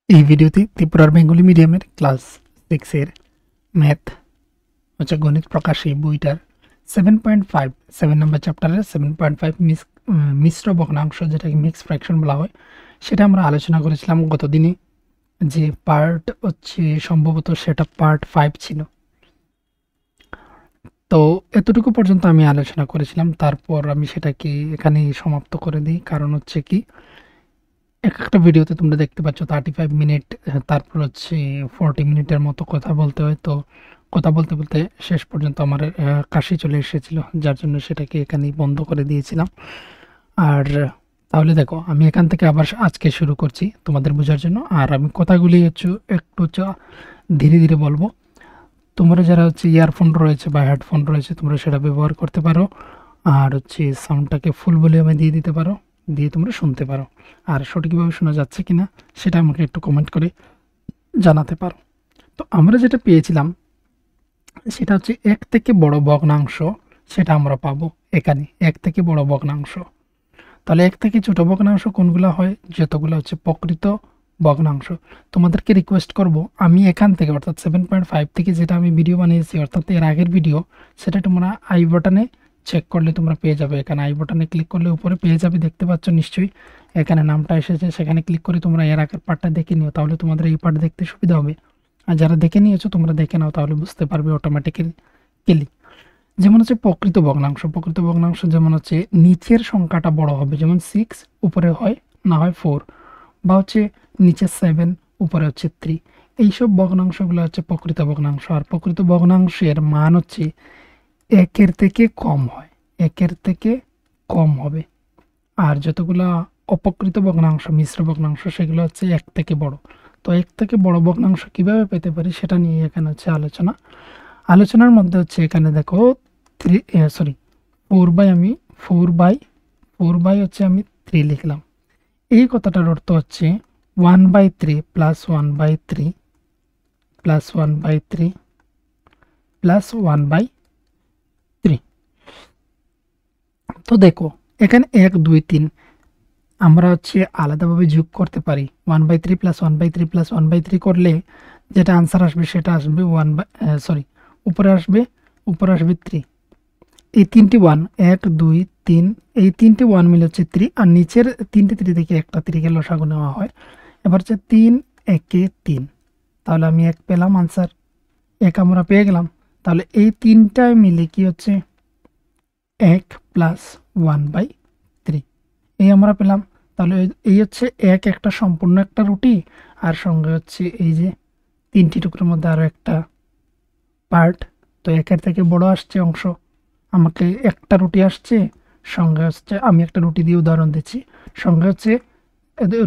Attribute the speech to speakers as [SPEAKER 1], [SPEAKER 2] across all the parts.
[SPEAKER 1] এই ভিডিওতে ত্রিপুরার বেঙ্গলি মিডিয়ামের ক্লাস 6-এর ম্যাথ গণিত প্রকাশ এই বইটার 7.5 নম্বর চ্যাপ্টারের 7.5 মিশ্র ভগ্নাংশ যেটাকে মিক্স ফ্র্যাকশন বলা হয় সেটা আমরা আলোচনা করেছিলাম গতদিনে। যে পার্ট সম্ভবত সেটা পার্ট 5 ছিল। তো এতটুকু পর্যন্ত আমি আলোচনা করেছিলাম, তারপর আমি সেটাকে এখানেই সমাপ্ত করে দিই। কারণ কি একটা ভিডিওতে তোমরা দেখতে পাচ্ছ 35 মিনিট, তারপর 40 মিনিটের মতো কথা বলতে হয়। তো কথা বলতে বলতে শেষ পর্যন্ত আমার কাশি চলে এসেছিল, যার জন্য সেটাকে এখানেই বন্ধ করে দিয়েছিলাম। আর তাহলে দেখো, আমি এখান থেকে আবার আজকে শুরু করছি তোমাদের বোঝার জন্য। আর আমি কথাগুলি একটু ধীরে ধীরে বলবো। তোমরা যারা ইয়ারফোন রয়েছে বা হেডফোন রয়েছে তোমরা সেটা ব্যবহার করতে পারো। আর সাউন্ডটাকে ফুল ভলিউমে দিয়ে দিতে পারো, দিয়ে তোমরা শুনতে পারো। আর সঠিকভাবে শোনা যাচ্ছে কিনা সেটা আমাকে একটু কমেন্ট করে জানাতে পারো। তো আমরা যেটা পেয়েছিলাম সেটা এক থেকে বড় ভগ্নাংশ, সেটা আমরা পাবো এখানে এক থেকে বড় ভগ্নাংশ। তাহলে এক থেকে ছোট ভগ্নাংশ কোনগুলো হয়? যতগুলো প্রকৃত ভগ্নাংশ। তোমাদেরকে রিকোয়েস্ট করব, আমি এখান থেকে অর্থাৎ 7.5 থেকে যেটা আমি ভিডিও বানিয়েছি অর্থাৎ এর আগের ভিডিও, সেটা তোমরা আই বাটনে চেক করলে তোমরা পেয়ে যাবে। এখানে আই বাটনে ক্লিক করলে উপরে পেয়ে যাবে, দেখতে পাচ্ছ নিশ্চয়ই এখানে নামটা এসেছে। সেখানে ক্লিক করে তোমরা এর আগের পার্টটা দেখে নিও, তাহলে তোমাদের এই পার্ট দেখতে সুবিধা হবে। আর যারা দেখে নিয়েছো তোমরা দেখে নাও, তাহলে বুঝতে পারবে অটোমেটিক্যালি। যেমন প্রকৃত ভগ্নাংশ যেমন নিচের সংখ্যাটা বড় হবে, যেমন 6 উপরে হয় না হয় 4, বা নিচে 7 উপরে 3। এইসব ভগ্নাংশগুলো প্রকৃত ভগ্নাংশ। আর প্রকৃত ভগ্নাংশের মান একের থেকে কম হয়, একের থেকে কম হবে। আর যতগুলা অপ্রকৃত ভগ্নাংশ মিশ্র ভগ্নাংশ সেগুলো এক থেকে বড়। তো এক থেকে বড় ভগ্নাংশ কিভাবে পেতে পারি সেটা নিয়ে এখানে আলোচনার মধ্যে এখানে দেখো 4/4 আমি 3 লিখলাম। এই কথাটার অর্থ 1/3 প্লাস 1/3 প্লাস 1/3 প্লাস 1/3। তো দেখো এখানে 1 2 3 আমরা আলাদাভাবে যোগ করতে পারি। 1/3 প্লাস 1/3 প্লাস 1/3 করলে যেটা আনসার আসবে সেটা আসবে উপরে আসবে 3। এই তিনটি 1 1 2 3, এই তিনটি 1 মিলে 3। আর নিচের তিনটে 3 থেকে একটা 3 কে লসাগু নেওয়া হয়। এবার 3 1 3, তাহলে আমি 1 পেলাম, আনসার 1 আমরা পেয়ে গেলাম। তাহলে এই তিনটায় মিলে কি 1 প্লাস 1/3 এই আমরা পেলাম। তাহলে এই 1 একটা সম্পূর্ণ একটা রুটি, আর সঙ্গে এই যে তিনটি টুকরোর মধ্যে আরও একটা পার্ট। তো 1-এর থেকে বড় আসছে অংশ, আমাকে একটা রুটি আসছে, সঙ্গে আমি একটা রুটি দিয়ে উদাহরণ দিচ্ছি। সঙ্গে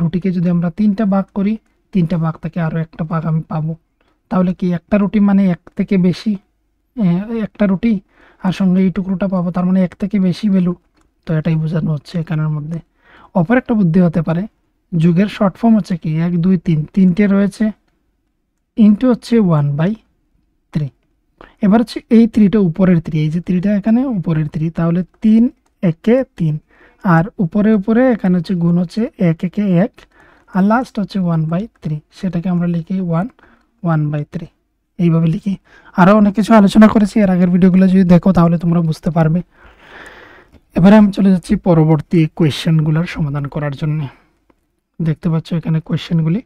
[SPEAKER 1] রুটিকে যদি আমরা 3টা ভাগ করি, 3টা ভাগ থেকে আরও একটা ভাগ আমি পাবো। তাহলে কি একটা রুটি মানে 1 থেকে বেশি একটা রুটি, আর সঙ্গে এই টুকরোটা পাবো, তার মানে 1 থেকে বেশি ভ্যালু। তো এটাই বোঝানো হচ্ছে এখানের মধ্যে। অপর একটা বুদ্ধি হতে পারে, যুগের শর্ট ফর্ম কি 1 2 3, 3টে রয়েছে ইন্টু 1/3। এবার এই 3টা উপরের 3, এই যে 3টা এখানে উপরের 3, তাহলে 3 1 3, আর উপরে এখানে গুণ 1 1 1, আর লাস্ট 1/3, সেটাকে আমরা লিখি 1/3 এইভাবে লিখি। আরও অনেক কিছু আলোচনা করেছি এর আগের ভিডিওগুলো, যদি দেখো তাহলে তোমরা বুঝতে পারবে। এবারে আমি চলে যাচ্ছি পরবর্তী কোয়েশ্চেনগুলোর সমাধান করার জন্য। দেখতে পাচ্ছ এখানে কোয়েশ্চেনগুলি,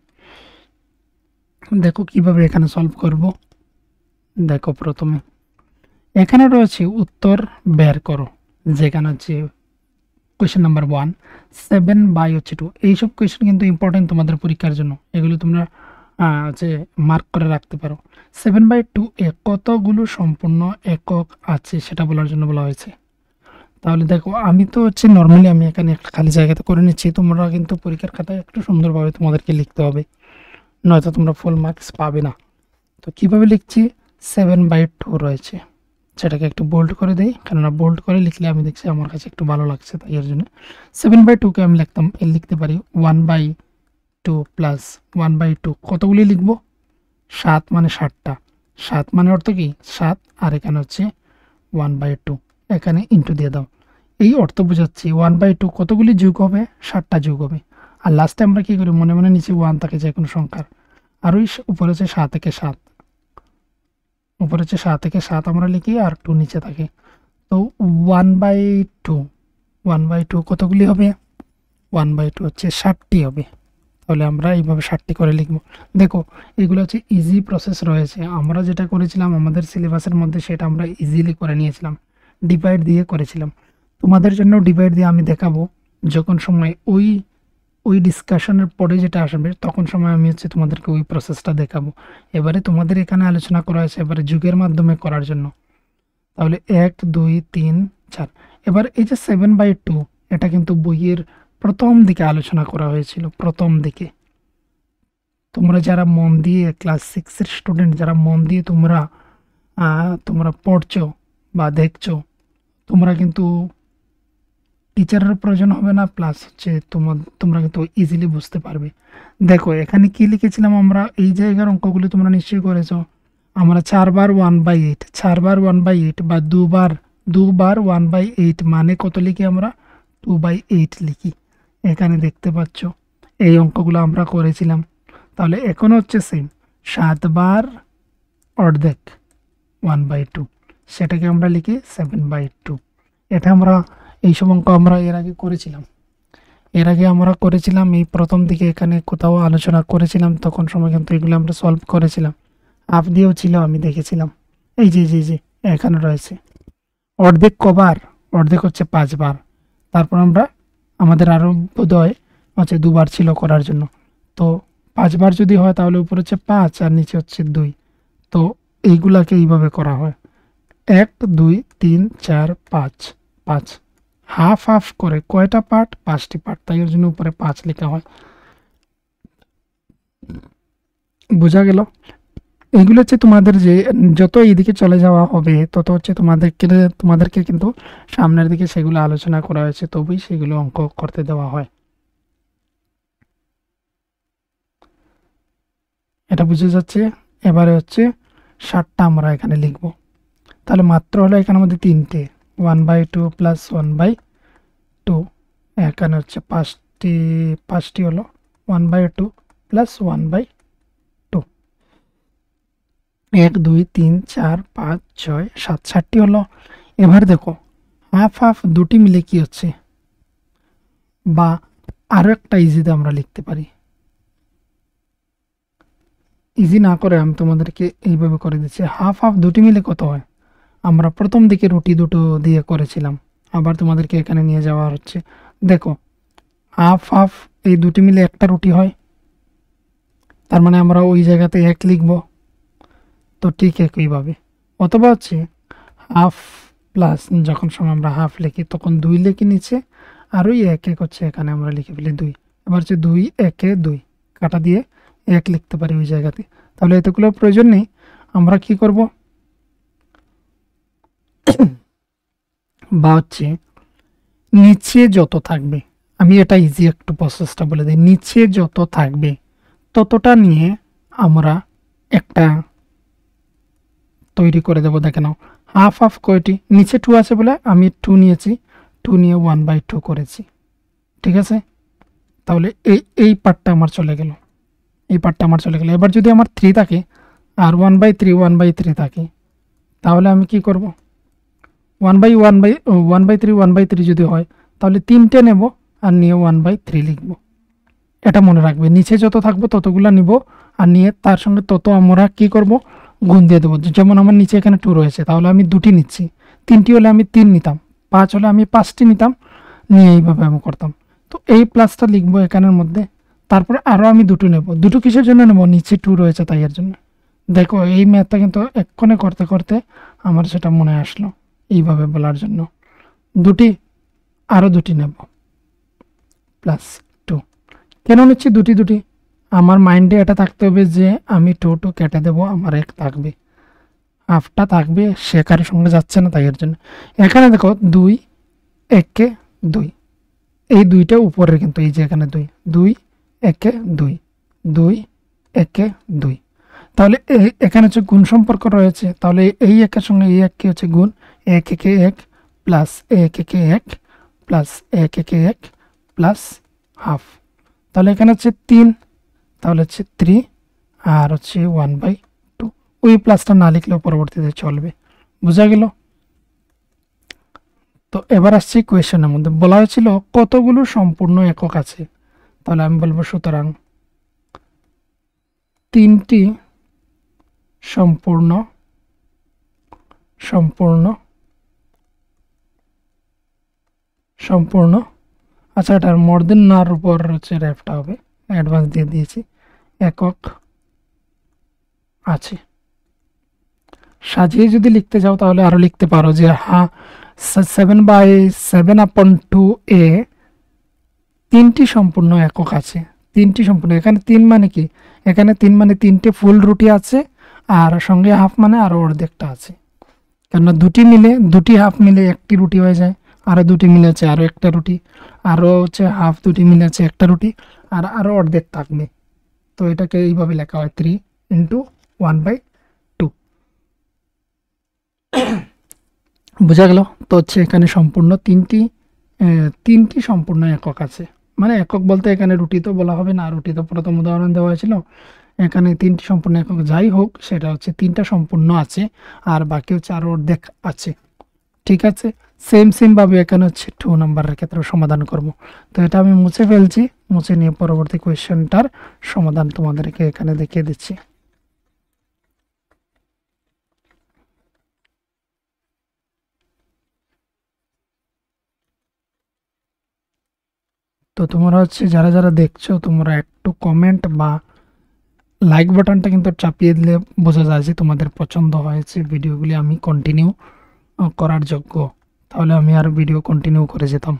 [SPEAKER 1] দেখো কিভাবে এখানে সলভ করব। দেখো প্রথমে এখানে রয়েছে উত্তর বের করো, যেখানে কোয়েশ্চেন নাম্বার 1 7/2। এইসব কোয়েশ্চেন কিন্তু ইম্পর্টেন্ট তোমাদের পরীক্ষার জন্য, এগুলো তোমরা মার্ক করে রাখতে পারো। 7/2 এ কতগুলো সম্পূর্ণ একক আছে সেটা বলার জন্য বলা হয়েছে। তাহলে দেখো আমি তো নর্মালি আমি এখানে একটা খালি জায়গাতে করে নিচ্ছি, তোমরা কিন্তু পরীক্ষার খাতায় একটু সুন্দরভাবে তোমাদেরকে লিখতে হবে, নয়তো তোমরা ফুল মার্কস পাবে না। তো কীভাবে লিখছি, 7/2 রয়েছে, সেটাকে একটু বোল্ড করে দিই, কেননা বোল্ড করে লিখলে আমি দেখছি আমার কাছে একটু ভালো লাগছে, তাই এর জন্য 7/2কে আমি লিখতে পারি 1/2 প্লাস 1/2। কতগুলি লিখব? 7 মানে 7টা, 7 মানে অর্থ কি 7, আর এখানে 1/2, এখানে ইন্টু দিয়ে দাও। এই অর্থ বোঝাচ্ছি 1/2 কতগুলি যোগ হবে, 7টা যোগ হবে। আর লাস্টে আমরা কী করি, মনে মনে নিচে 1 থাকে যে কোনো সংখ্যার, আর ওই উপরে হচ্ছে 7 থেকে 7, উপরে হচ্ছে 7 থেকে 7 আমরা লিখি, আর 2 নিচে থাকে। তো 1/2, 1/2 কতগুলি হবে? 1/2 হচ্ছে 60টি হবে। তাহলে আমরা এইভাবে 60টি করে লিখব। দেখো এগুলো হচ্ছে ইজি প্রসেস রয়েছে, আমরা যেটা করেছিলাম আমাদের সিলেবাসের মধ্যে সেটা আমরা ইজিলি করে নিয়েছিলাম, ডিভাইড দিয়ে করেছিলাম। তোমাদের জন্য ডিভাইড দিয়ে আমি দেখাবো যখন সময় ওই ডিসকাশনের পরে যেটা আসবে তখন সময় আমি হচ্ছে তোমাদেরকে ওই প্রসেসটা দেখাবো। এবারে তোমাদের এখানে আলোচনা করা হয়েছে এবারে যুগের মাধ্যমে করার জন্য। তাহলে 1 2 3 4। এবার এই যে 7/2 এটা কিন্তু বইয়ের প্রথম দিকে আলোচনা করা হয়েছিল, প্রথম দিকে। তোমরা যারা মন দিয়ে ক্লাস 6-এর স্টুডেন্ট, যারা মন দিয়ে তোমরা পড়ছো বা দেখছো, তোমরা কিন্তু টিচারের প্রয়োজন হবে না, প্লাস হচ্ছে তোমরা কিন্তু ইজিলি বুঝতে পারবে। দেখো এখানে কি লিখেছিলাম আমরা, এই জায়গার অঙ্কগুলি তোমরা নিশ্চয়ই করেছো। আমরা 4 বার 1/8, 4 বার 1/8 বা দুবার 1/8 মানে কত লিখি আমরা? 2/8 লিখি। এখানে দেখতে পাচ্ছ এই অঙ্কগুলো আমরা করেছিলাম। তাহলে এখন হচ্ছে সেম, 7 বার অর্ধেক 1/2, সেটাকে আমরা লিখি 7/2। এটা আমরা এইসব অঙ্ক আমরা এর আগে করেছিলাম এই প্রথম দিকে এখানে কোথাও আলোচনা করেছিলাম, তখন সময় কিন্তু এগুলো আমরা সলভ করেছিলাম। হাফ দিয়েও ছিল, আমি দেখেছিলাম। এই যে এখানে রয়েছে। অর্ধেক কবার? অর্ধেক হচ্ছে 5 বার। তারপর আমাদের আরও বোধহয় হচ্ছে 2 বার ছিল করার জন্য। তো 5 বার যদি হয় তাহলে উপরে হচ্ছে 5 আর নিচে হচ্ছে 2। তো এইগুলাকে এইভাবে করা হয়, 1 2 3 4 5, 5 হাফ হাফ করে কয়টা পার্ট? 5টি পার্ট, তাই এর জন্য উপরে 5 লেখা হয়। বোঝা গেল? এইগুলো হচ্ছে তোমাদের যে যত এইদিকে চলে যাওয়া হবে তত হচ্ছে তোমাদেরকে কিন্তু সামনের দিকে সেগুলো আলোচনা করা হয়েছে, তবেই সেগুলো অঙ্ক করতে দেওয়া হয়। এটা বুঝে যাচ্ছে? এবারে হচ্ছে 7টা আমরা এখানে লিখব। তাহলে মাত্র হলো এখানে আমাদের 3টে, 1/2 প্লাস 1/2। এখানে হচ্ছে 5টি হলো 1/2 প্লাস 1/2। 1 2 3 4 5 6 7, 7টি হলো। এবার দেখো হাফ হাফ দুটি মিলে কি হচ্ছে, বা আরও একটা ইজিতে আমরা লিখতে পারি। ইজি না করে আমি তোমাদেরকে এইভাবে করে দিচ্ছি, হাফ হাফ দুটি মিলে কত হয়? আমরা প্রথম দিকে রুটি দুটো দিয়ে করেছিলাম, আবার তোমাদেরকে এখানে নিয়ে যাওয়া হচ্ছে। দেখো হাফ হাফ এই দুটি মিলে একটা রুটি হয়, তার মানে আমরা ওই জায়গাতে 1 লিখব। তো ঠিক একইভাবে, অথবা হচ্ছে হাফ প্লাস যখন সময় আমরা হাফ লিখি তখন 2 লিখি নিচে, আর ওই 1 1 হচ্ছে এখানে আমরা লিখে ফেলি 2। এবার হচ্ছে 2 1 2 কাটা দিয়ে 1 লিখতে পারি ওই জায়গাতে। তাহলে এতগুলোর প্রয়োজন নেই। আমরা কি করব, বা হচ্ছে নিচে যত থাকবে, আমি এটা ইজি একটু প্রসেসটা বলে দিই, নিচে যত থাকবে ততটা নিয়ে আমরা একটা তৈরি করে দেবো। দেখে নাও হাফ হাফ কয়টি? নিচে 2 আছে বলে আমি 2 নিয়েছি, 2 নিয়ে 1/2 করেছি। ঠিক আছে? তাহলে এই পার্টটা আমার চলে গেল, এবার যদি আমার 3 থাকে আর 1/3 থাকে, তাহলে আমি কি করব, 1/3 যদি হয় তাহলে 3টে নেব আর নিয়ে 1/3 লিখব। এটা মনে রাখবে, নিচে যত থাকবো ততগুলো নিব, আর নিয়ে তার সঙ্গে তত আমরা কি করব, গুণ দিয়ে দেবো। যেমন আমার নিচে এখানে 2 রয়েছে, তাহলে আমি 2টি নিচ্ছি, 3টি হলে আমি 3 নিতাম, 5 হলে আমি 5টি নিতাম, নিয়ে এইভাবে আমি করতাম। তো এই প্লাসটা লিখবো এখানের মধ্যে। তারপরে আরও আমি 2টো নেব। 2টো কিসের জন্য নেব? নিচে 2 রয়েছে তাই এর জন্য। দেখো এই ম্যাথটা কিন্তু এক্ষণে করতে করতে আমার সেটা মনে আসলো এইভাবে বলার জন্য। 2টি, আরও 2টি নেব প্লাস 2। কেন নিচ্ছি 2টি? আমার মাইন্ডে এটা থাকতে হবে যে আমি 2 কেটে দেবো, আমার 1 থাকবে, হাফটা থাকবে, সে কারোর সঙ্গে যাচ্ছে না তাই এর জন্য। এখানে দেখো 2 1 2, এই 2টা উপরের কিন্তু, এই যে এখানে 2 2 1 2 2 1 2। তাহলে এখানে হচ্ছে গুণ সম্পর্ক রয়েছে, তাহলে এই 1-এর সঙ্গে এই 1 কি হচ্ছে গুণ, 1 1 1 প্লাস 1 1 1 প্লাস 1 1 1 প্লাস হাফ। তাহলে এখানে হচ্ছে 3, তাহলে হচ্ছে 3 আর হচ্ছে 1/2। ওই প্লাসটা না লিখলেও পরবর্তীতে চলবে। বোঝা গেল? তো এবার আসছি কোয়েশ্চেনের মধ্যে। বলা হয়েছিল কতগুলো সম্পূর্ণ একক আছে। তাহলে আমি বলবো সুতরাং 3টি সম্পূর্ণ সম্পূর্ণ সম্পূর্ণ আচ্ছা, এটার মোর দেন নার উপর হচ্ছে রেফটা হবে, অ্যাডভান্স দিয়ে দিয়েছি। একক আছে। সাজিয়ে যদি লিখতে যাও তাহলে আরও লিখতে পারো যে 7/7/2 3টি সম্পূর্ণ একক আছে। 3টি সম্পূর্ণ, এখানে 3 মানে কি? এখানে 3 মানে 3টে ফুল রুটি আছে, আর সঙ্গে হাফ মানে আরও অর্ধেকটা আছে। কেননা দুটি হাফ মিলে একটি রুটি হয়ে যায়, আরও দুটি মিলে আছে আরও একটা রুটি, আরও হচ্ছে হাফ দুটি মিলে আছে একটা রুটি, আর আরও অর্ধেক থাকবে। তো এটাকে এইভাবে লেখা হয় 3 × 1/2। বোঝা গেল? তো হচ্ছে এখানে সম্পূর্ণ তিনটি সম্পূর্ণ একক আছে। মানে একক বলতে এখানে রুটি তো বলা হবে না, রুটি তো প্রথম উদাহরণ দেওয়া হয়েছিল। এখানে 3টি সম্পূর্ণ একক যাই হোক, সেটা হচ্ছে 3টা সম্পূর্ণ আছে, আর বাকি হচ্ছে আরও অর্ধেক আছে। ঠিক আছে, সেমভাবে এখানে হচ্ছে 2 নম্বরের ক্ষেত্রে সমাধান করব। তো এটা আমি মুছে ফেলছি, মুছে নিয়ে পরবর্তী কোয়েশ্চেনটার সমাধান তোমাদেরকে এখানে দেখিয়ে দিচ্ছি। তো তোমরা হচ্ছে যারা যারা দেখছো, তোমরা একটু কমেন্ট বা লাইক বাটনটা কিন্তু চাপিয়ে দিলে বোঝা যায় যে তোমাদের পছন্দ হয়েছে ভিডিওগুলি আমি কন্টিনিউ করার যোগ্য। তাহলে আমি আর ভিডিও কন্টিনিউ করে যেতাম।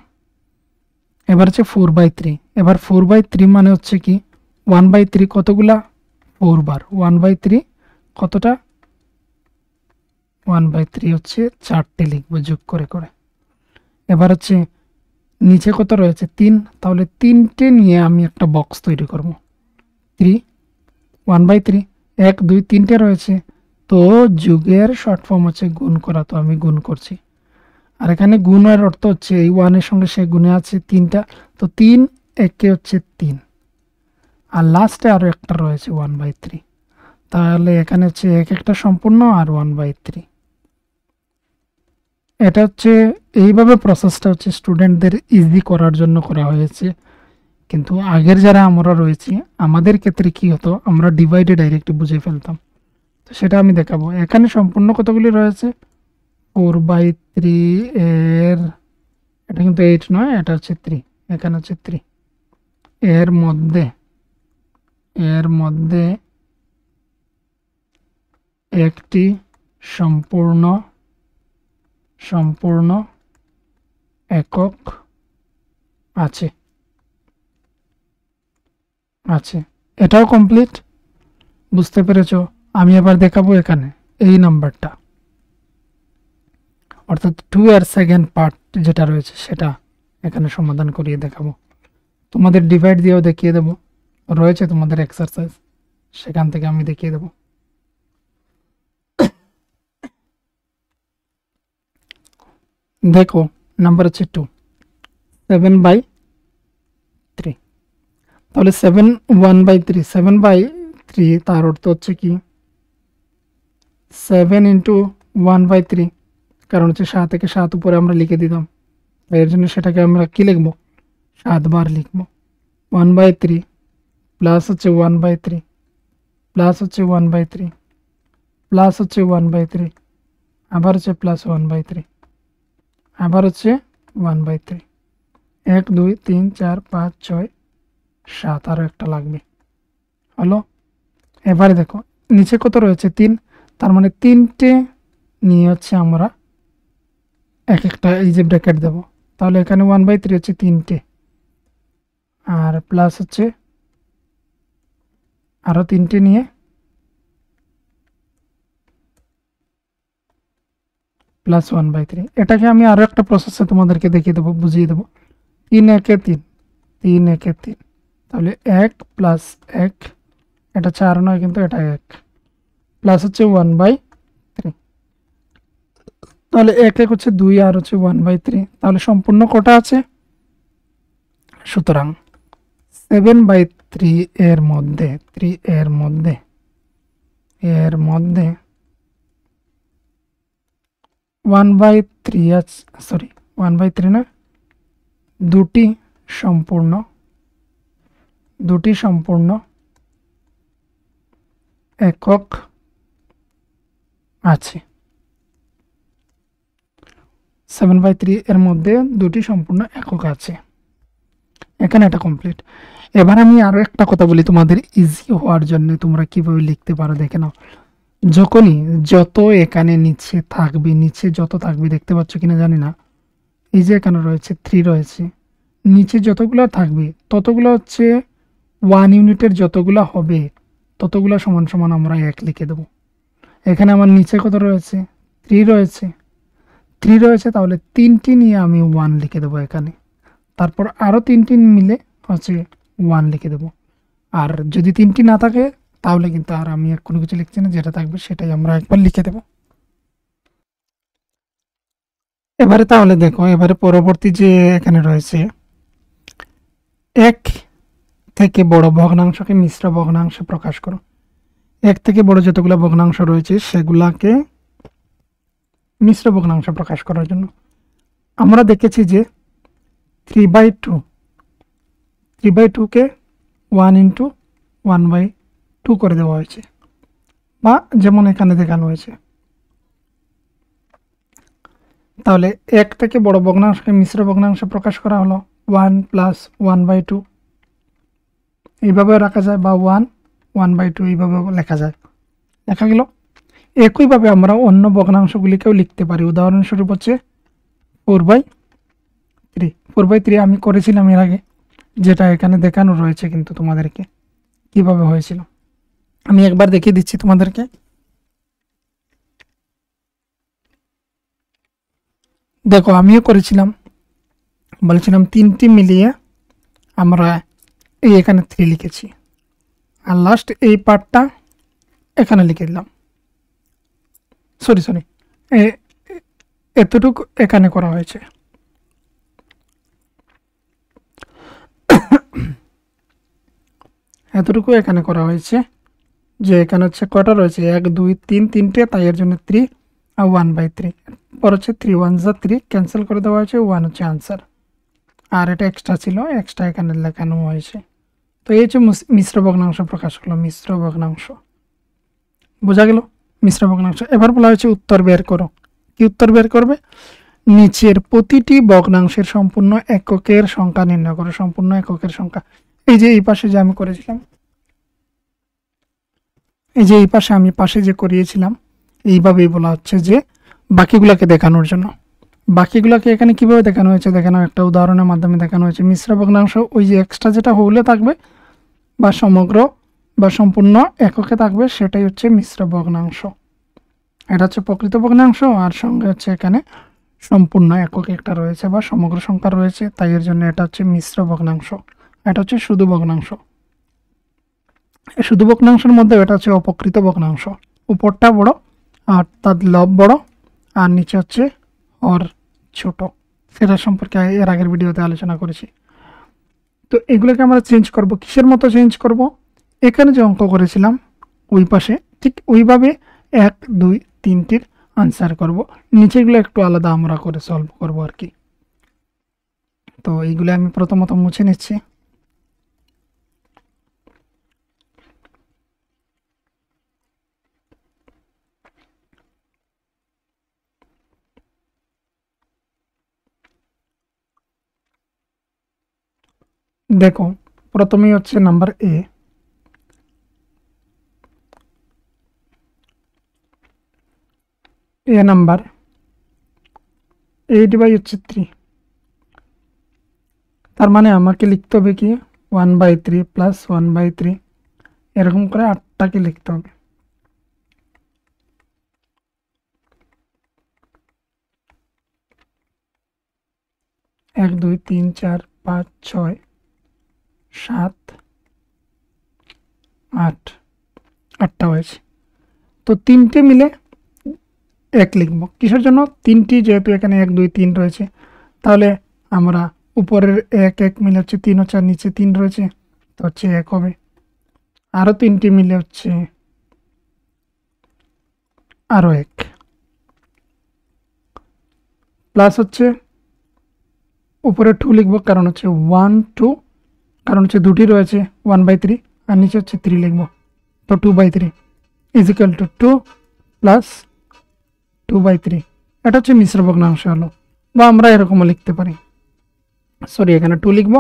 [SPEAKER 1] এবার হচ্ছে 4/3। এবার 4/3 মানে হচ্ছে কি 1/3 কতগুলা? 4 বার। 1/3 কতটা? 1/3 হচ্ছে 4টে লিখবো যোগ করে করে। এবার হচ্ছে নিচে কত রয়েছে? 3। তাহলে 3টে নিয়ে আমি একটা বক্স তৈরি করব। 3 1/3 1 2 3টে রয়েছে, তো যোগের শর্ট ফর্ম হচ্ছে গুণ করা, তো আমি গুণ করছি। আর এখানে গুণের অর্থ হচ্ছে এই 1-এর সঙ্গে সে গুণে আছে 3টা, তো 3 একে হচ্ছে 3, আর লাস্টে আরও একটা রয়েছে 1/3। তাহলে এখানে হচ্ছে একটা সম্পূর্ণ আর 1/3। এটা হচ্ছে এইভাবে প্রসেসটা হচ্ছে স্টুডেন্টদের ইজি করার জন্য করা হয়েছে। কিন্তু আগের যারা আমরা রয়েছি, আমাদের ক্ষেত্রে কি হতো, আমরা ডিভাইডে ডাইরেক্ট বুঝে ফেলতাম। তো সেটা আমি দেখাবো। এখানে সম্পূর্ণ কতগুলি রয়েছে? 4/3 এর, এটা কিন্তু 8 নয়, এটা হচ্ছে 3। এখানে হচ্ছে 3। এর মধ্যে একটি সম্পূর্ণ একক আছে। এটাও কমপ্লিট। বুঝতে পেরেছো? আমি এবার দেখাবো এখানে এই নাম্বারটা, অর্থাৎ 2 এর সেকেন্ড পার্ট যেটা রয়েছে সেটা এখানে সমাধান করিয়ে দেখাবো। তোমাদের ডিভাইড দিয়েও দেখিয়ে দেবো, রয়েছে তোমাদের এক্সারসাইজ, সেখান থেকে আমি দেখিয়ে দেবো। দেখো নাম্বার হচ্ছে 2, 7/3। তাহলে 1/3 7/3 তার অর্থ হচ্ছে কি 7 × 1/3, কারণ হচ্ছে 7 থেকে 7 উপরে আমরা লিখে দিতাম, এর জন্য সেটাকে আমরা কি লিখবো? 7 বার লিখবো। 1/3 প্লাস হচ্ছে 1/3 প্লাস হচ্ছে 1/3 প্লাস হচ্ছে 1/3, আবার হচ্ছে প্লাস 1/3, আবার হচ্ছে 1/3। 1 2 3 4 5 6 7, আরও একটা লাগবে। হলো? এবারে দেখো নিচে কত রয়েছে? 3। তার মানে 3টে নিয়ে হচ্ছে আমরা একটা এই যে ব্র্যাকেট দেব। তাহলে এখানে 1/3 হচ্ছে 3টে, আর প্লাস হচ্ছে আরও 3টে নিয়ে প্লাস 1/3। এটাকে আমি আরও একটা প্রসেসে তোমাদেরকে দেখিয়ে দেবো, বুঝিয়ে দেবো। 3 একে 3, 3 একে 3, তাহলে 1 প্লাস 1, এটা 4 নয় কিন্তু এটা 1, প্লাস হচ্ছে 1/3। তাহলে 1 1 হচ্ছে 2 আর হচ্ছে 1/3। তাহলে সম্পূর্ণ কটা আছে? সুতরাং 7/3 এর মধ্যে 3 এর মধ্যে 1/3 আছে, সরি 1/3 না, দুটি সম্পূর্ণ একক আছে। 7/3 এর মধ্যে দুটি সম্পূর্ণ একক আছে। এখানে এটা কমপ্লিট। এবার আমি আরো একটা কথা বলি তোমাদের ইজি হওয়ার জন্য, তোমরা কিভাবে লিখতে পারো দেখে নাও। যখনই যত এখানে নিচে যত থাকবে, দেখতে পাচ্ছ কিনা জানি না, এই যে এখানে রয়েছে 3 রয়েছে, নিচে যতগুলো থাকবে ততগুলো হচ্ছে 1 ইউনিটের যতগুলো হবে ততগুলো সমান সমান আমরা 1 লিখে দেব। এখানে আমার নিচে কত রয়েছে? 3 রয়েছে, তাহলে 3টি নিয়ে আমি 1 লিখে দেবো এখানে। তারপর আরও 3টি মিলে হচ্ছে 1 লিখে দেবো। আর যদি 3টি না থাকে তাহলে কিন্তু আর আমি কোনো কিছু লিখছি না, যেটা থাকবে সেটাই আমরা একবার লিখে দেব। এবারে তাহলে দেখো, এবারে পরবর্তী যে এখানে রয়েছে, 1 থেকে বড় ভগ্নাংশকে মিশ্র ভগ্নাংশে প্রকাশ করো। 1 থেকে বড় যতগুলো ভগ্নাংশ রয়েছে সেগুলাকে মিশ্র ভগ্নাংশ প্রকাশ করার জন্য আমরা দেখেছি যে 3/2কে 1 × 1/2 করে দেওয়া হয়েছে, বা যেমন এখানে দেখানো হয়েছে। তাহলে 1 থেকে বড় ভগ্নাংশকে মিশ্র ভগ্নাংশে প্রকাশ করা হলো 1 + 1/2, এইভাবেও রাখা যায়, বা 1/2 এইভাবেও লেখা গেল। একইভাবে আমরা অন্য ভগ্নাংশগুলিকেও লিখতে পারি। উদাহরণস্বরূপ হচ্ছে 4/3 আমি করেছিলাম এর আগে, যেটা এখানে দেখানো রয়েছে কিন্তু তোমাদেরকে কিভাবে হয়েছিল। আমি একবার দেখিয়ে দিচ্ছি তোমাদেরকে। দেখো, আমিও করেছিলাম, বলেছিলাম 3টি মিলিয়ে আমরা এখানে 3 লিখেছি, আর লাস্ট এই পার্টটা এখানে লিখে দিলাম। সরি এতটুকু এখানে করা হয়েছে। এতটুকু এখানে করা হয়েছে, যে এখানে হচ্ছে কটা রয়েছে, 1 2 3, 3টে, তাই এর জন্য 3 আর 1/3, পর হচ্ছে 3 1 যা 3 ক্যান্সেল করে দেওয়া হয়েছে, 1 হচ্ছে আনসার। আর এটা এক্সট্রা ছিল, এক্সট্রা এখানে লেখানো হয়েছে। তো এই হচ্ছে মিশ্র ভগ্নাংশ প্রকাশ হলো, মিশ্র ভগ্নাংশ। বোঝা গেল মিশ্র ভগ্নাংশ। এবার বলা হয়েছে উত্তর বের করো। কি উত্তর বের করবে? নিচের প্রতিটি ভগ্নাংশের সম্পূর্ণ এককের সংখ্যা নির্ণয় করো। সম্পূর্ণ এককের সংখ্যা, এই যে এই পাশে যে আমি করেছিলাম, এই যে এই পাশে আমি যে করিয়েছিলাম, এইভাবেই বলা হচ্ছে যে বাকিগুলোকে দেখানোর জন্য। বাকিগুলোকে এখানে কিভাবে দেখানো হয়েছে দেখানো একটা উদাহরণের মাধ্যমে দেখানো হয়েছে। মিশ্র ভগ্নাংশ ওই যে এক্সট্রা যেটা হলে থাকবে বা সমগ্র বা সম্পূর্ণ এককে থাকবে, সেটাই হচ্ছে মিশ্র ভগ্নাংশ। এটা হচ্ছে প্রকৃত ভগ্নাংশ, আর সঙ্গে হচ্ছে এখানে সম্পূর্ণ একক একটা রয়েছে বা সমগ্র সংখ্যা রয়েছে, তাই এর জন্য এটা হচ্ছে মিশ্র ভগ্নাংশ। এটা হচ্ছে শুধু ভগ্নাংশ। শুধু ভগ্নাংশের মধ্যে এটা হচ্ছে অপকৃত ভগ্নাংশ। উপরটা বড় আর তার লব বড়, আর নিচে হচ্ছে হর ছোট। সেটা সম্পর্কে এর আগের ভিডিওতে আলোচনা করেছি। তো এগুলোকে আমরা চেঞ্জ করব। কিসের মতো চেঞ্জ করব? এখানে যে অঙ্ক করেছিলাম ওই পাশে ঠিক ওইভাবে 1 2 3টির আনসার করব। নিচেগুলো একটু আলাদা আমরা করে সলভ করব আর কি। তো এইগুলো আমি প্রথমত মুছে নিচ্ছি। দেখো, প্রথমেই হচ্ছে নাম্বার এ নাম্বার 8/3, তার মানে আমাকে লিখতে হবে কি 1/3 + 1/3, এরকম করে 8টাকে লিখতে হবে। এক 2 3 4 5 6 7 8, 8টা হয়েছে। তো 3টে মিলে 1 লিখব। কিসের জন্য? 3টি যেহেতু এখানে 1 2 3 রয়েছে, তাহলে আমরা উপরের 1 1 মিলে হচ্ছে 3 হচ্ছে, আর নিচে 3 রয়েছে, তো হচ্ছে 1 হবে, আরও 3টি মিলে হচ্ছে আরও 1, প্লাস হচ্ছে উপরে 2 লিখবো কারণ হচ্ছে 1 2, কারণ হচ্ছে দুটি রয়েছে 1/3, আর নিচে হচ্ছে 3 লিখবো, তো 2/3 ইজ ইকুয়াল টু 2 প্লাস 2/3। এটা হচ্ছে মিশ্র ভগ্নাংশ হলো, বা আমরা এরকমও লিখতে পারি, সরি এখানে 2 লিখবো,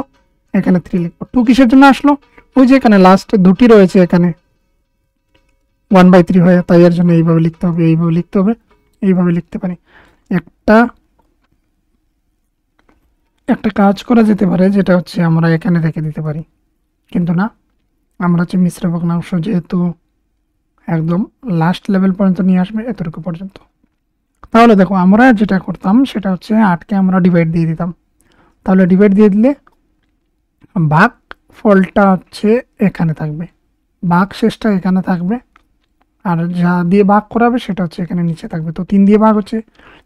[SPEAKER 1] এখানে 3 লিখবো। 2 কিসের জন্য আসলো? ওই যে এখানে লাস্ট দুটি রয়েছে, এখানে 1/3 হয়ে, তাই এর জন্য এইভাবে লিখতে হবে, এইভাবে লিখতে হবে, এইভাবে লিখতে পারি। একটা কাজ করা যেতে পারে, যেটা হচ্ছে আমরা এখানে রেখে দিতে পারি, কিন্তু না, আমরা হচ্ছে মিশ্র ভগ্নাংশ যেহেতু একদম লাস্ট লেভেল পর্যন্ত নিয়ে আসবে, এতটুকু পর্যন্ত। তাহলে দেখো আমরা যেটা করতাম সেটা হচ্ছে 8কে আমরা ডিভাইড দিয়ে দিতাম, তাহলে ডিভাইড দিয়ে দিলে ভাগ ফলটা হচ্ছে এখানে থাকবে, ভাগ শেষটা এখানে থাকবে, আর যা দিয়ে ভাগ করাবে সেটা হচ্ছে এখানে নিচে থাকবে। তো 3 দিয়ে ভাগ হচ্ছে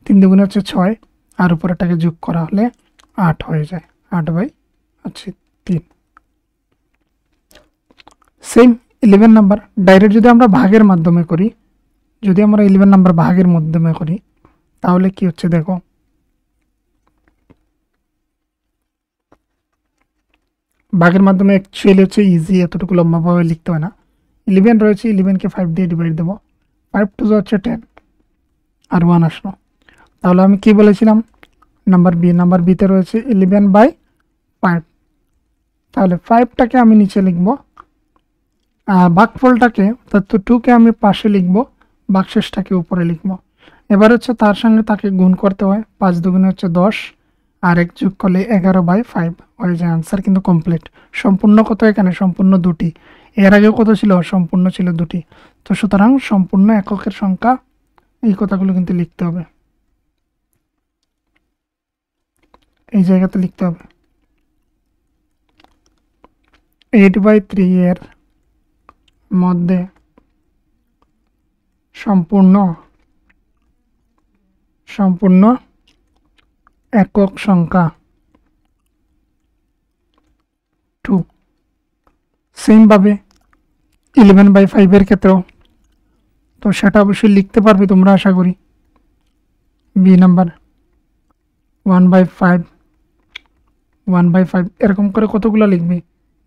[SPEAKER 1] 3 দুগুণে হচ্ছে 6, আর উপরেটাকে যোগ করা হলে 8 হয়ে যায়, 8/3। সেম 11 নাম্বার ডাইরেক্ট যদি আমরা ভাগের মাধ্যমে করি, যদি আমরা 11 নাম্বার ভাগের মাধ্যমে করি, তাহলে কি হচ্ছে দেখো, ভাগের মাধ্যমে অ্যাকচুয়ালি হচ্ছে ইজি, এতটুকু লম্বাভাবে লিখতে হয় না। 11 রয়েছে, 11কে 5 দিয়ে ডিভাইড দেবো, 5 টু হচ্ছে 10, আর 1 আসলো। তাহলে আমি কি বলেছিলাম, নাম্বার বিতে রয়েছে 11/5, তাহলে 5টাকে আমি নিচে লিখবো, আর ভাগফলটাকে অর্থাৎ 2কে আমি পাশে লিখবো, ভাগশেষটাকে উপরে লিখবো। এবার হচ্ছে তার সঙ্গে তাকে গুণ করতে হয়, 5 দুগুণে হচ্ছে 10, আর 1 যোগ করলে 11/5 হয়ে যায় আনসার, কিন্তু কমপ্লিট। সম্পূর্ণ কত এখানে? সম্পূর্ণ 2টি। এর আগে কত ছিল? সম্পূর্ণ ছিল 2টি। তো সুতরাং সম্পূর্ণ এককের সংখ্যা, এই কথাগুলো কিন্তু লিখতে হবে, এই জায়গাতে লিখতে হবে। 8/3 এর মধ্যে সম্পূর্ণ একক সংখ্যা 2। সেমভাবে 11/5 এর ক্ষেত্রেও, তো সেটা অবশ্যই লিখতে পারবে তোমরা আশা করি। বি নাম্বার 1/5 এরকম করে কতগুলো লিখবে?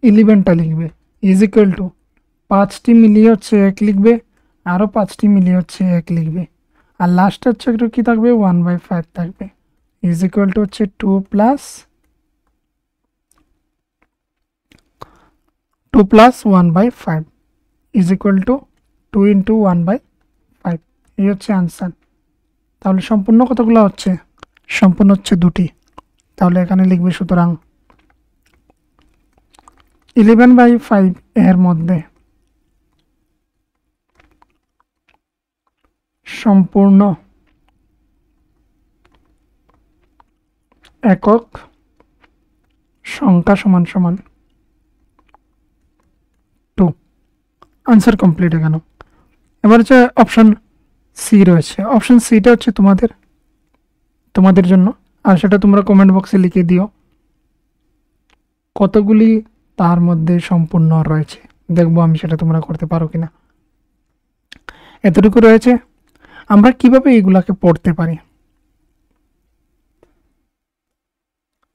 [SPEAKER 1] 11টা লিখবে, ইজ ইকুয়াল টু 5টি মিলিয়ে হচ্ছে 1 লিখবে, আরও 5টি মিলিয়ে হচ্ছে 1 লিখবে, আর লাস্টে হচ্ছে একটু কী থাকবে? 1/5 থাকবে, ইজ ইকুয়াল টু হচ্ছে 2 plus 1/5 is equal to 2 into 1/5, এই হচ্ছে আনসার। তাহলে সম্পূর্ণ কতগুলো হচ্ছে? সম্পূর্ণ হচ্ছে 2টি। তাহলে এখানে লিখবে সুতরাং 11/5 এর মধ্যে সম্পূর্ণ একক সংখ্যা সমান সমান 2। আনসার কমপ্লিট এখানে। এবার হচ্ছে অপশন সি রয়েছে, অপশন সিটা হচ্ছে তোমাদের জন্য, আর সেটা তোমরা কমেন্ট বক্সে লিখে দিও কতগুলি তার মধ্যে সম্পূর্ণ রয়েছে, দেখবো আমি সেটা তোমরা করতে পারো কিনা। এতটুকু রয়েছে। আমরা কিভাবে এগুলাকে পড়তে পারি?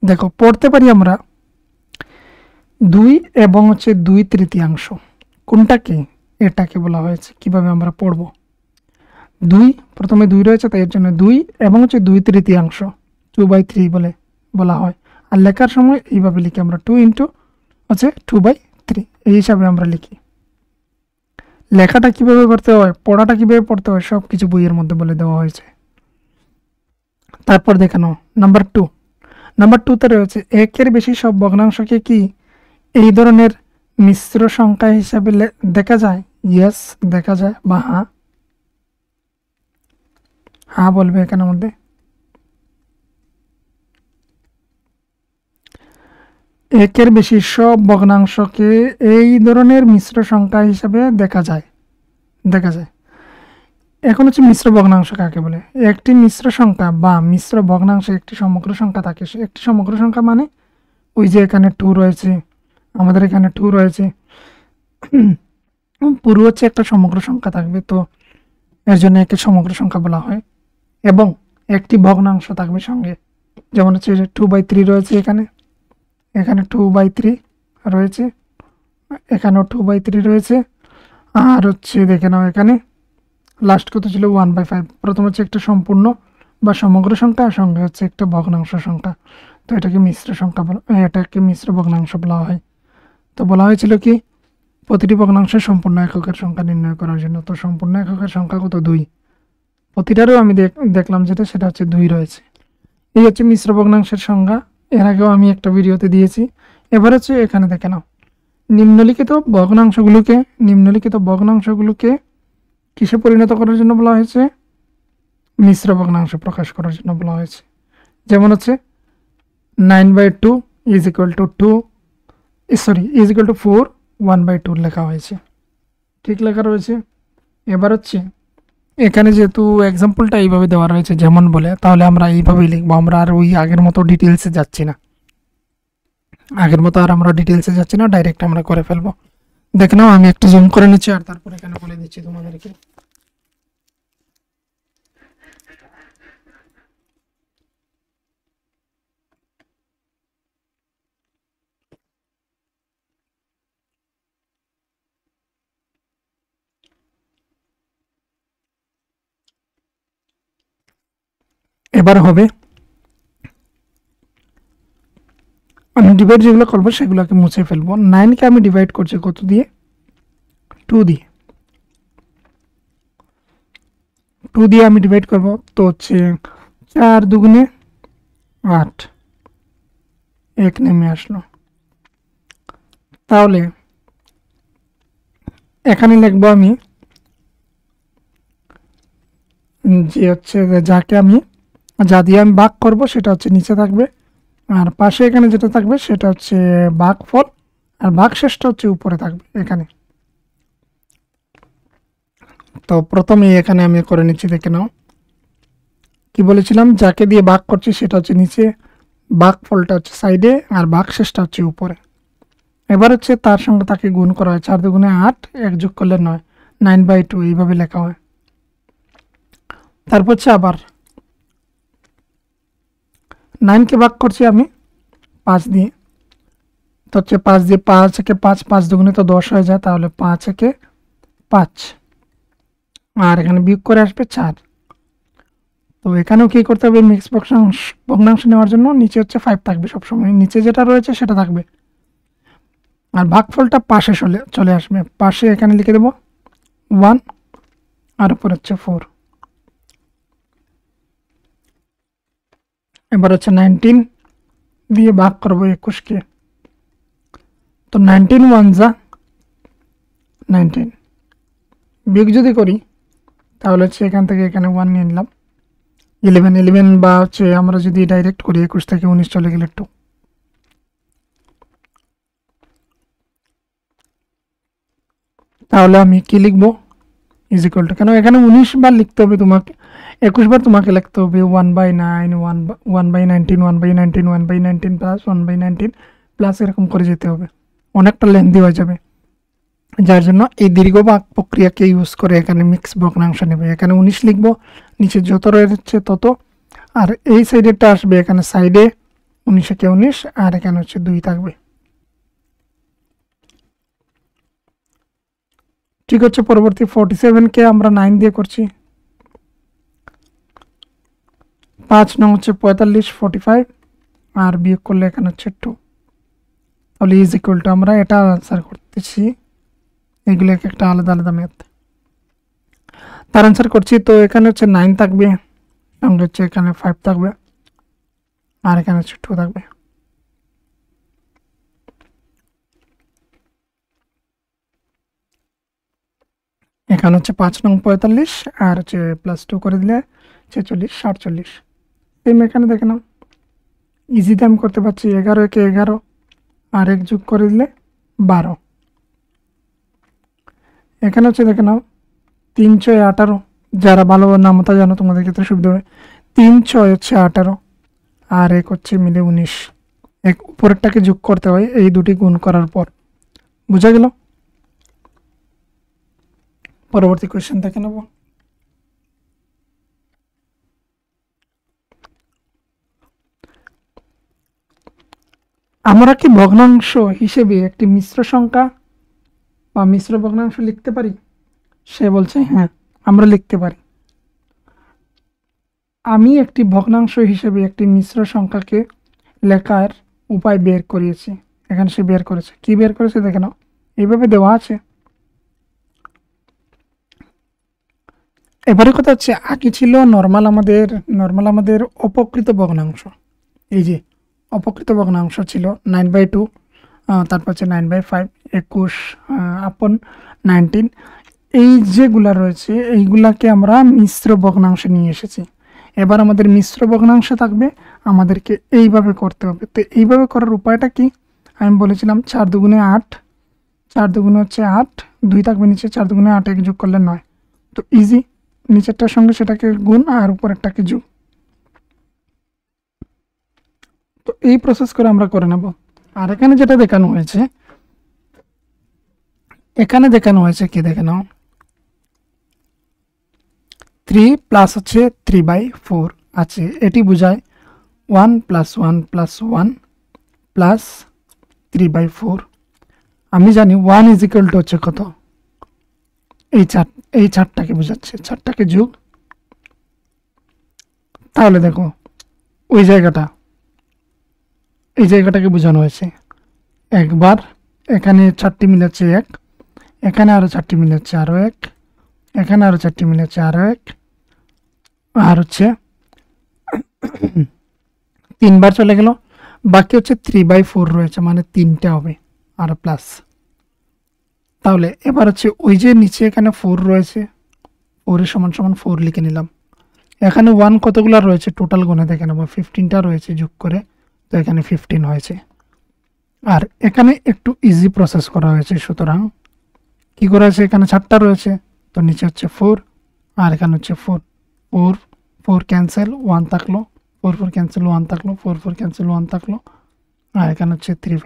[SPEAKER 1] দেখো পড়তে পারি আমরা 2 এবং হচ্ছে 2/3, কোনটাকে? এটাকে বলা হয়েছে। কিভাবে আমরা পড়ব? 2, প্রথমে 2 রয়েছে, তাই এর জন্য 2 এবং হচ্ছে 2/3, 2/3 বলা হয়। আর লেখার সময় এইভাবে লিখি আমরা, 2 ইন্টু হচ্ছে 2/3, এই হিসাবে আমরা লিখি। লেখাটা কিভাবে করতে হয়, পড়াটা কিভাবে পড়তে হয়, সব কিছু বইয়ের মধ্যে বলে দেওয়া হয়েছে। তারপর দেখানো নাম্বার 2তে রয়েছে 1-এর বেশি সব ভগ্নাংশকে কি এই ধরনের মিশ্র সংখ্যা হিসাবে দেখা যায়? ইয়েস, দেখা যায়, বা হ্যাঁ বলবে এখানের মধ্যে। 1-এর বেশি সব ভগ্নাংশকে এই ধরনের মিশ্র সংখ্যা হিসাবে দেখা যায়। এখন হচ্ছে মিশ্র ভগ্নাংশ কাকে বলে? একটি মিশ্র সংখ্যা বা মিশ্র ভগ্নাংশে একটি সমগ্র সংখ্যা থাকে। একটি সমগ্র সংখ্যা মানে ওই যে এখানে 2 রয়েছে, আমাদের এখানে 2 রয়েছে। পুরো হচ্ছে একটা সমগ্র সংখ্যা থাকবে, তো এর জন্য একে সমগ্র সংখ্যা বলা হয়। এবং একটি ভগ্নাংশ থাকবে সঙ্গে, যেমন হচ্ছে 2/3 রয়েছে এখানে, এখানে 2/3 রয়েছে, এখানেও 2/3 রয়েছে। আর হচ্ছে দেখে নাও এখানে লাস্ট কত ছিল 1/5। প্রথম হচ্ছে একটা সম্পূর্ণ বা সমগ্র সংখ্যা, আর সঙ্গে হচ্ছে একটা ভগ্নাংশ সংখ্যা। তো এটাকে মিশ্র সংখ্যা এটাকে মিশ্র ভগ্নাংশ বলা হয়। তো বলা হয়েছিল কি প্রতিটি ভগ্নাংশের সম্পূর্ণ এককের সংখ্যা নির্ণয় করার জন্য। তো সম্পূর্ণ এককের সংখ্যা কত? 2। প্রতিটারও আমি দেখলাম সেটা হচ্ছে 2 রয়েছে। এই হচ্ছে মিশ্র ভগ্নাংশের সংজ্ঞা, এর আগেও আমি একটা ভিডিওতে দিয়েছি। এবার হচ্ছে এখানে দেখে নাও, নিম্নলিখিত ভগ্নাংশগুলোকে কিসে পরিণত করার জন্য বলা হয়েছে? মিশ্র ভগ্নাংশ প্রকাশ করার জন্য বলা হয়েছে। যেমন হচ্ছে 9/2 ইজ ইকুয়াল টু 4 1/2 লেখা হয়েছে, ঠিক লেখা রয়েছে। এবার হচ্ছে এখানে যেহেতু এক্সাম্পলটা এইভাবে দেওয়া রয়েছে যেমন বলে, তাহলে আমরা এইভাবেই লিখবো। আমরা আর ওই আগের মতো ডিটেলসে যাচ্ছি না, ডাইরেক্ট আমরা করে ফেলবো। দেখে নাও, আমি একটা জুম করে নিচ্ছি আর তারপর এখানে বলে দিচ্ছি তোমাদেরকে। এবার হবে আমি ডিভাইড যেগুলো করবো সেগুলোকে মুছে ফেলবো। 9কে আমি ডিভাইড করছি কত দিয়ে? 2 দিয়ে। 2 দিয়ে আমি ডিভাইড করবো, তো হচ্ছে 4 দুগুণে 8, 1 নেমে আসলো। তাহলে এখানে লিখবো আমি যে হচ্ছে যা দিয়ে আমি ভাগ করবো সেটা হচ্ছে নিচে থাকবে, আর পাশে এখানে যেটা থাকবে সেটা হচ্ছে ভাগফল, আর ভাগশেষটা হচ্ছে উপরে থাকবে এখানে। তো প্রথমে এখানে আমি করে নিচ্ছি, দেখে নাও কি বলেছিলাম, যাকে দিয়ে ভাগ করছি সেটা হচ্ছে নিচে, ভাগফলটা হচ্ছে সাইডে, আর ভাগশেষটা হচ্ছে উপরে। এবার হচ্ছে তার সঙ্গে তাকে গুণ করা হয়, 4 দুগুণে 8, 1 যোগ করলে 9, 9/2 এইভাবে লেখা হয়। তারপর হচ্ছে আবার 9কে ভাগ করছি আমি 5 দিয়ে, তো হচ্ছে 5 দিয়ে 5 একে 5, 5 দুগুণে তো 10 হয়ে যায়, তাহলে 5 একে 5, আর এখানে বিয়োগ করে আসবে 4। তো এখানেও কী করতে হবে, মিক্স ভগ্নাংশ নেওয়ার জন্য নিচে হচ্ছে 5 থাকবে সবসময়, নিচে যেটা রয়েছে সেটা থাকবে, আর ভাগফলটা পাশে চলে আসবে। পাশে এখানে লিখে দেব 1, আর উপর হচ্ছে 4। এবার হচ্ছে 19 দিয়ে ভাগ করবো 21কে, তো 19 1 যা 19, বিয়োগ যদি করি তাহলে হচ্ছে এখান থেকে এখানে 1 নিয়ে নিলাম, 11 বা হচ্ছে আমরা যদি ডাইরেক্ট করি 21 থেকে 19 চলে গেলে 2। তাহলে আমি কি লিখবো? ইজ ইকুয়াল টু, কেন এখানে 19 বার লিখতে হবে তোমাকে, 21 বার তোমাকে লিখতে হবে 1/9, 1/19, 1/19, 1/19 প্লাস 1/19 প্লাস এরকম করে যেতে হবে, অনেকটা লেন্দি হয়ে যাবে। যার জন্য এই দীর্ঘ ভাগ প্রক্রিয়াকে ইউজ করে এখানে মিক্স ভগ্নাংশ নেবে। এখানে 19 লিখবো, নিচে যত রয়েছে তত, আর এই সাইডেরটা আসবে এখানে সাইডে 19 একে 19, আর এখানে হচ্ছে 2 থাকবে। ঠিক হচ্ছে। পরবর্তী 47কে আমরা 9 দিয়ে করছি, 5 নং হচ্ছে 45, 45, আর বিয়োগ করলে এখানে হচ্ছে 2। তাহলে ইজ ইকুয়াল টু, আমরা এটা আনসার করতেছি, এগুলো একটা আলাদা আলাদা ম্যাথ, তার আনসার করছি। তো এখানে হচ্ছে 9 থাকবে, সঙ্গে হচ্ছে এখানে 5 থাকবে, আর এখানে হচ্ছে 2 থাকবে। এখানে হচ্ছে 5 নং 45, আর হচ্ছে প্লাস 2 করে দিলে 46, 47। সেম এখানে দেখে নাও, ইজিতে আমি করতে পারছি, 11 একে 11, আর 1 যোগ করে দিলে 12। এখানে হচ্ছে দেখে নাও 3 6 18, যারা ভালো নামতা জানো তোমাদের ক্ষেত্রে সুবিধা হবে। 3 6 হচ্ছে 18, আর 1 হচ্ছে মিলে 19, উপরেরটাকে যোগ করতে হয় এই দুটি গুণ করার পর। বুঝা গেল? পরবর্তী কোয়েশ্চেন দেখে নেব। আমরা কি ভগ্নাংশ হিসেবে একটি মিশ্র সংখ্যা বা মিশ্র ভগ্নাংশ লিখতে পারি? সে বলছে হ্যাঁ, আমরা লিখতে পারি। আমি একটি ভগ্নাংশ হিসেবে একটি মিশ্র সংখ্যাকে লেখার উপায় বের করিয়েছি। এখানে সে বের করেছে। কি বের করেছে দেখে নাও, এইভাবে দেওয়া আছে। এবারে কথা হচ্ছে, আগে ছিল নর্মাল আমাদের অপকৃত ভগ্নাংশ। এই যে অপকৃত ভগ্নাংশ ছিল 9/2, তারপর হচ্ছে 9/5, 21 আপন 19। এই যেগুলা রয়েছে এইগুলাকে আমরা মিশ্র ভগ্নাংশে নিয়ে এসেছি। এবার আমাদের মিশ্র ভগ্নাংশ থাকবে, আমাদেরকে এইভাবে করতে হবে। তো এইভাবে করার উপায়টা কি? আমি বলেছিলাম 4 দুগুণে 8, 4 দুগুণে হচ্ছে 8, 2 থাকবে নিচে, 4 দুগুণে 8 এক যোগ করলে 9। তো ইজি, নিচেরটার সঙ্গে সেটাকে গুণ আর উপরেরটাকে যোগ। তো এই প্রসেস করে আমরা করে নেব। আর এখানে যেটা দেখানো হয়েছে, কি দেখে নাও, 3 প্লাস হচ্ছে 3/4 আছে। এটি বোঝায় 1 + 1 + 1 প্লাস 3/4। আমি জানি 1 = হচ্ছে কত, এই চারটাকে বোঝাচ্ছে, চারটাকে যোগ। তাহলে দেখো ওই এই জায়গাটাকে বোঝানো হয়েছে। একবার এখানে 4টি মিলে হচ্ছে 1, এখানে আরও 4টি মিলে হচ্ছে আরও 1, এখানে আরও 4টি মিলে হচ্ছে আরও 1, আর হচ্ছে 3বার চলে গেল। বাকি হচ্ছে 3/4 রয়েছে, মানে 3টা হবে আর প্লাস। তাহলে এবার হচ্ছে ওই যে নিচে এখানে 4 রয়েছে, 4 = 4 লিখে নিলাম। এখানে 1 কতগুলো রয়েছে টোটাল গুণে দেখে নেব, 15টা রয়েছে যোগ করে, তো এখানে 15 হয়েছে। আর এখানে একটু ইজি প্রসেস করা হয়েছে, সুতরাং কি করা হয়েছে, এখানে 4টা রয়েছে, তো নিচে হচ্ছে 4 আর এখানে হচ্ছে 4, 4 ক্যান্সেল, 1 থাকলো, 4 ক্যান্সেল, 1 থাকলো, 4 ক্যান্সেল, 1 থাকলো, আর এখানে হচ্ছে 3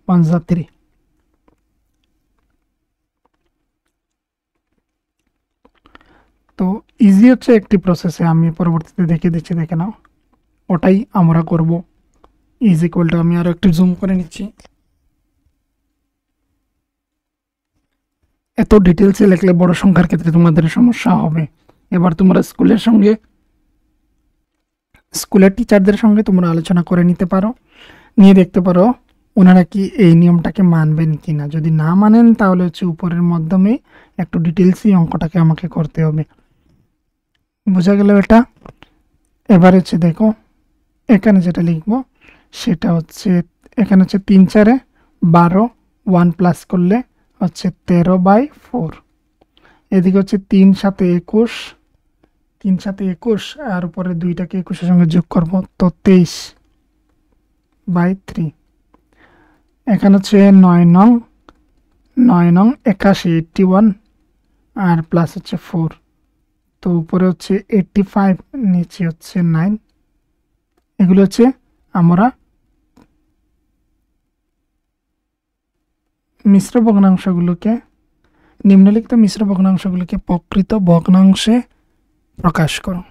[SPEAKER 1] 1 = 3। তো ইজি হচ্ছে একটি প্রসেসে, আমি পরবর্তীতে দেখিয়ে দিচ্ছি, দেখে নাও। ওটাই আমরা করব। আমি আরও একটু জুম করে নিচ্ছি। এত ডিটেলসে লিখলে বড় সংখ্যার ক্ষেত্রে তোমাদের সমস্যা হবে। এবার তোমরা স্কুলের টিচারদের সঙ্গে তোমরা আলোচনা করে নিতে পারো, নিয়ে দেখতে পারো ওনারা কি এই নিয়মটাকে মানবেন কি না। যদি না মানেন তাহলে হচ্ছে উপরের মাধ্যমে একটু ডিটেলসই অঙ্কটাকে আমাকে করতে হবে। বোঝা গেল এটা? এবার হচ্ছে দেখো, এখানে যেটা লিখবো সেটা হচ্ছে, এখানে হচ্ছে 3 × 4 = 12, 1 প্লাস করলে হচ্ছে 13/4। এদিকে হচ্ছে 3 × 7 = 21, 3 × 7 = 21, আর উপরে 2টাকে 21-এর সঙ্গে যোগ করব, তো 23/3। এখানে হচ্ছে 9 নং 81, 81, আর প্লাস হচ্ছে 4, তো উপরে হচ্ছে 85, নিচে হচ্ছে 9। এগুলো হচ্ছে আমরা মিশ্র ভগ্নাংশগুলোকে, নিম্নলিখিত মিশ্র ভগ্নাংশগুলোকে প্রকৃত ভগ্নাংশে প্রকাশ করো।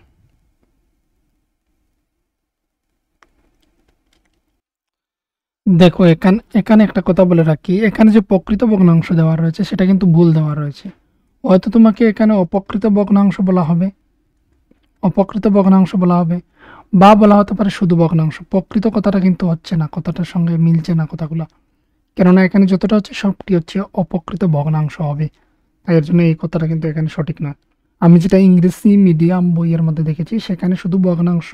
[SPEAKER 1] দেখো এখানে একটা কথা বলে রাখি, এখানে যে প্রকৃত ভগ্নাংশ দেওয়া রয়েছে সেটা কিন্তু ভুল দেওয়া রয়েছে। হয়তো তোমাকে এখানে অপকৃত ভগ্নাংশ বলা হবে, বা বলা হতে পারে শুধু ভগ্নাংশ। প্রকৃত কথাটা কিন্তু হচ্ছে না, কথাটার সঙ্গে মিলছে না কথাগুলো, কেননা এখানে যতটা হচ্ছে সবটি হচ্ছে অপকৃত ভগ্নাংশ হবে, তাই এর জন্য এই কথাটা কিন্তু এখানে সঠিক নয়। আমি যেটা ইংরেজি মিডিয়াম বইয়ের মধ্যে দেখেছি সেখানে শুধু ভগ্নাংশ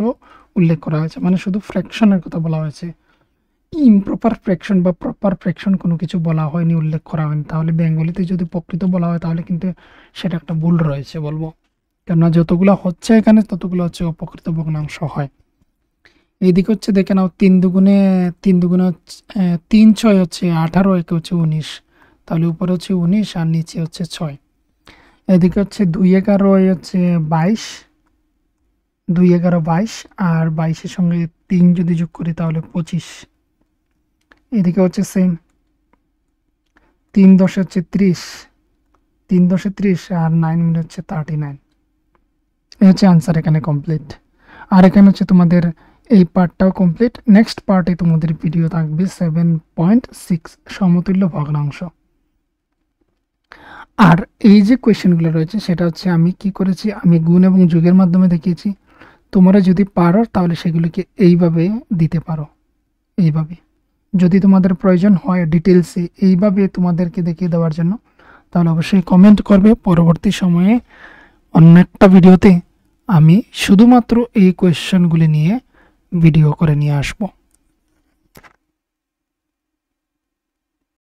[SPEAKER 1] উল্লেখ করা হয়েছে, মানে শুধু ফ্র্যাকশনের কথা বলা হয়েছে। ইমপ্রপার ফ্র্যাকশন বা প্রপার ফ্র্যাকশন কোনো কিছু বলা হয়নি, উল্লেখ করা হয়নি। তাহলে বেঙ্গলিতে যদি প্রকৃত বলা হয় তাহলে কিন্তু সেটা একটা ভুল রয়েছে বলবো, কেননা যতগুলো হচ্ছে এখানে ততগুলো হচ্ছে অপকৃত ভগ্নাংশ হয়। এইদিকে হচ্ছে দেখে নাও, 3 দুগুণে 3 × 6 হচ্ছে 18, একে হচ্ছে 19, তাহলে উপরে হচ্ছে 19 আর নিচে হচ্ছে 6। এদিকে হচ্ছে 2 × 11 হচ্ছে 22, 2 × 11 = 22, আর 22-এর সঙ্গে 3 যদি যোগ করি তাহলে 25। এদিকে হচ্ছে সেম, 3 10 হচ্ছে 30, 3 10 30 আর 9 মিনিট হচ্ছে 39। এই হচ্ছে আনসার এখানে কমপ্লিট। আর এখানে হচ্ছে তোমাদের এই পার্টটাও কমপ্লিট। নেক্সট পার্টে তোমাদের ভিডিও থাকবে 7.6 সমতুল্য ভগ্নাংশ। আর এই যে কোয়েশ্চেনগুলো রয়েছে সেটা হচ্ছে আমি কি করেছি, আমি গুণ এবং যোগের মাধ্যমে দেখিয়েছি। তোমরা যদি পারো তাহলে সেগুলিকে এইভাবে দিতে পারো, এইভাবে। যদি তোমাদের প্রয়োজন হয় ডিটেলসে এইভাবে তোমাদেরকে দেখিয়ে দেওয়ার জন্য, তাহলে অবশ্যই কমেন্ট করবে। পরবর্তী সময়ে অন্য একটা ভিডিওতে আমি শুধুমাত্র এই কোয়েশ্চেনগুলি নিয়ে ভিডিও করে নিয়ে আসবো।